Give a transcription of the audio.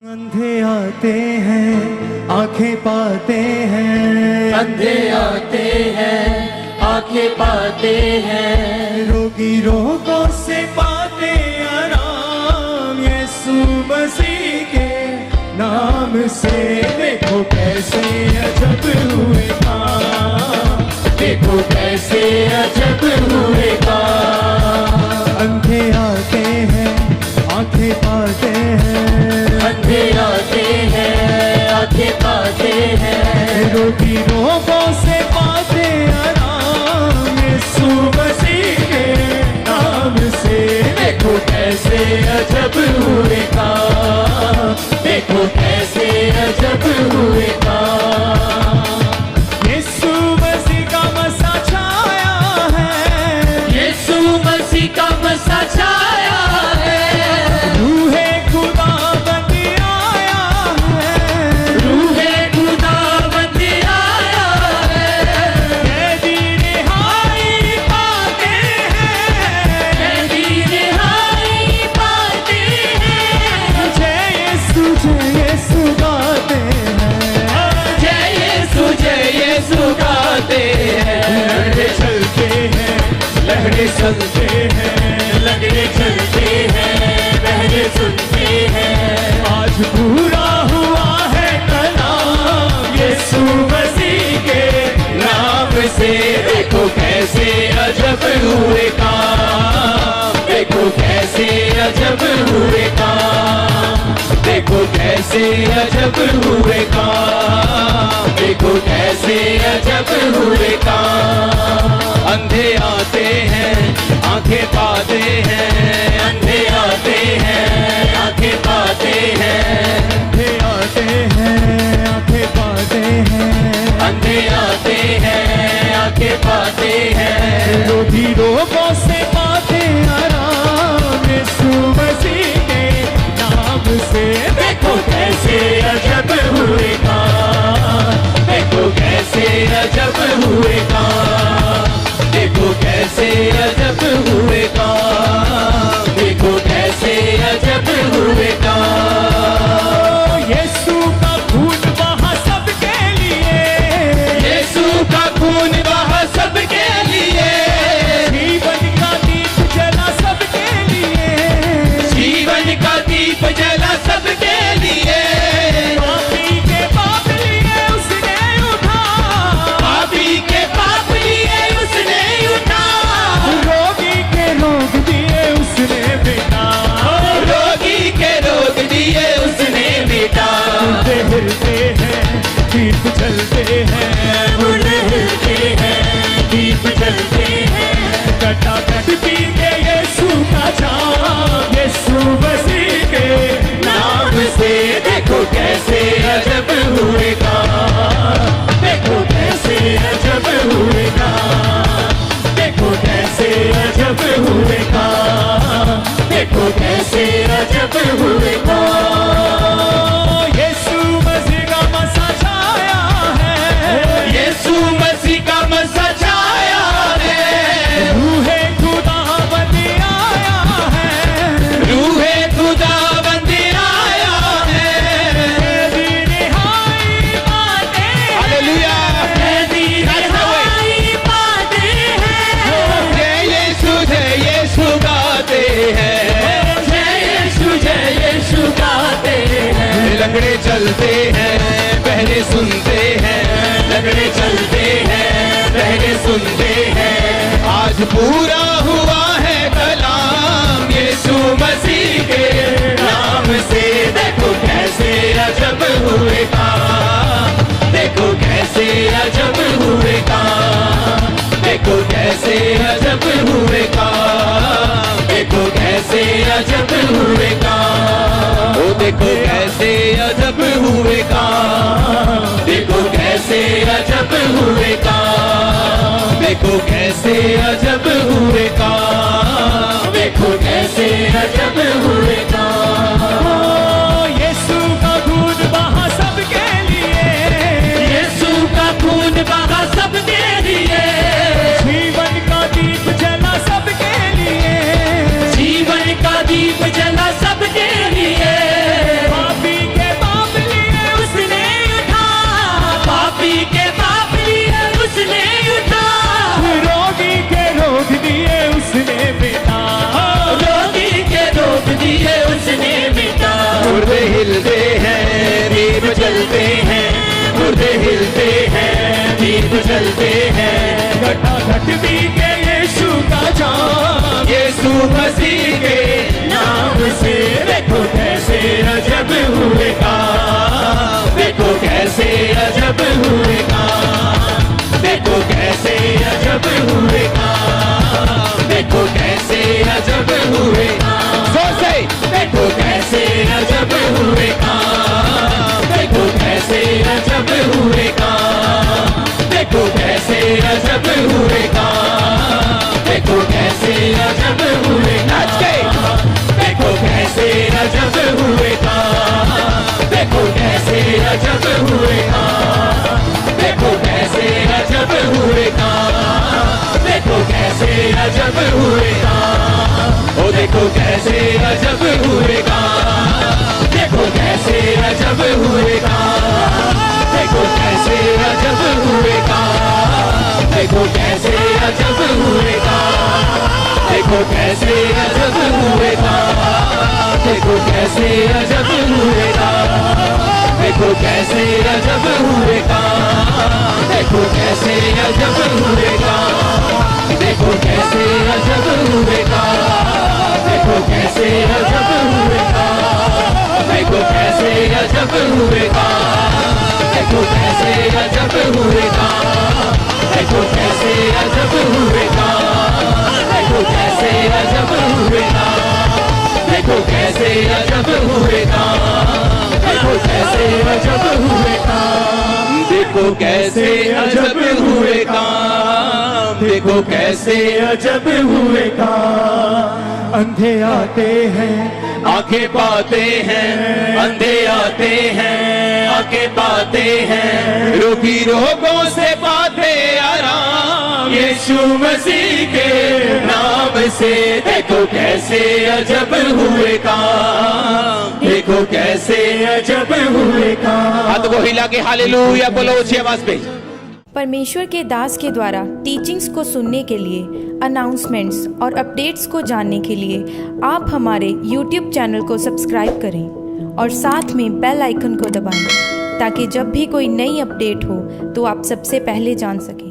अंधे आते हैं आंखें पाते हैं, अंधे आते हैं आंखें पाते हैं, रोगी रोगों से पाते आराम यीशु मसीह के नाम से। देखो कैसे अजब हुए काम, देखो कैसे अजब हुए काम। अंधे आते हैं आंखें पाते हैं, अंधे आते हैं आंखें पाते हैं, रोगी रोगों से पाते आराम यीशु मसीह के नाम से। देखो कैसे अजब हुए काम, देखो कैसे अजब हुए काम। यीशु मसीह का मसा छाया है, यीशु मसीह का मसा छाया है, रूहे खुदाबंद आया है, रूहे खुदाबंद आया है, कैदी रिहाई पाते हैं, कैदी रिहाई पाते हैं, जय यीशु गाते हैं, जय यीशु गाते हैं। लहरें चलते हैं, लहरें चलते हैं, लहरें चलते हैं, बहरें सुनते हैं। आज पूरा हुआ है कलाम यीशु मसीह के नाम से देखो कैसे अजब हुए काम, देखो कैसे अजब हुए काम, देखो कैसे अजब हुए काम, देखो कैसे अजब हुए काम। अंधे आते हैं आंखें पाते हैं, अंधे आते हैं आंखें पाते हैं, अंधे आते हैं आंखें पाते हैं, अंधे आते हैं आंखें पाते हैं, रोगी रोगों से पाते आराम यीशु मसीह के नाम से। देखो कैसे अजब हुए काम, देखो कैसे अजब हुए काम, देखो कैसे अजब हुए काम, देखो कैसे अजब हुए काम। यीशु का खून बहा सबके लिए, यीशु का खून बहा सबके लिए, जीवन का दीप जला सबके लिए, जीवन का दीप जला सबके लिए, पापी के पाप लिए उसने उठा, पापी के पाप लिए उसने उठा, रोगी के रोग दिए उसने बिना, रोगी के रोग दिए उसने मिटा। मुर्दे हिलते हैं दीप जलते हैं, मुर्दे हिलते हैं दीप जलते हैं, कटाकट पी के यीशु का जाम यीशु मसीह के नाम से देखो कैसे अजब हुए काम, देखो कैसे अजब हुए काम, देखो कैसे अजब हुए काम, देखो कैसे अजब हुए काम। यीशु मसीह का मसा छाया है, यीशु मसीह का मसा छाया है, रूहे खुदाबंद आया है, रूहे खुदाबंद आया है, कैदी रिहाई पाते हैं, हालेलुया। कैदी रिहाई पाते हैं, जय यीशु गाते हैं, जय यीशु गाते हैं। लंगड़े चलते हैं बहरे सुनते हैं, लंगड़े चलते हैं बहरे सुनते हैं। आज पूरा हुआ है कलाम यीशु मसीह के नाम से। देखो कैसे अजब हुए काम, देखो कैसे अजब हुए काम, देखो कैसे अजब हुए काम, देखो कैसे अजब हुए काम। ओ देखो कैसे अजब हुए काम, देखो कैसे अजब हुए काम, देखो कैसे अजब हुए काम, देखो कैसे अजब हुए काम। यीशु का खून बहा सबके लिए, यीशु का खून बहा सबके लिए, जीवन का दीप जला सबके लिए, जीवन का दीप जला सबके लिए, पापी के दीप जलते हैं। घटाघट भी के यीशु का जाम, यीशु मसीह के नाम से देखो कैसे अजब हुए काम, देखो कैसे अजब हुए काम, देखो कैसे अजब हुए काम, देखो कैसे अजब हुए काम। जोर से देखो कैसे अजब हुए काम, देखो कैसे अजब हुए काम, देखो कैसे अजब हुए काम, देखो कैसे अजब हुए नाच के, देखो कैसे अजब हुए काम, देखो कैसे अजब हुए काम, देखो कैसे अजब हुए काम, देखो कैसे अजब हुए काम। ओ देखो कैसे अजब हुए काम, देखो कैसे अजब हुए काम, देखो कैसे अजब हुए काम, देखो कैसे अजब हुए काम, देखो कैसे अजब हुए काम, देखो कैसे अजब हुए काम, देखो कैसे अजब हुए काम, देखो कैसे अजब हुए काम, देखो कैसे अजब हुए काम, देखो कैसे अजब हुए काम, देखो कैसे अजब हुए काम, देखो कैसे अजब हुए काम, देखो कैसे अजब हुए काम, देखो कैसे अजब हुए काम, देखो कैसे अजब हुए काम, देखो कैसे अजब हुए काम, देखो कैसे अजब हुए काम, देखो कैसे अजब हुए काम। अंधे आते हैं आंखें पाते हैं, अंधे आते हैं आंखें पाते हैं, रोगी रोगों से पाते आराम, यीशु मसीह के नाम से देखो कैसे अजब हुए काम, देखो कैसे अजब हुए काम। हाथ को हिला के हालेलुया बोलो ऊंची आवाज पे। परमेश्वर के दास के द्वारा टीचिंग्स को सुनने के लिए, अनाउंसमेंट्स और अपडेट्स को जानने के लिए आप हमारे YouTube चैनल को सब्सक्राइब करें और साथ में बेल आइकन को दबाएं ताकि जब भी कोई नई अपडेट हो तो आप सबसे पहले जान सकें।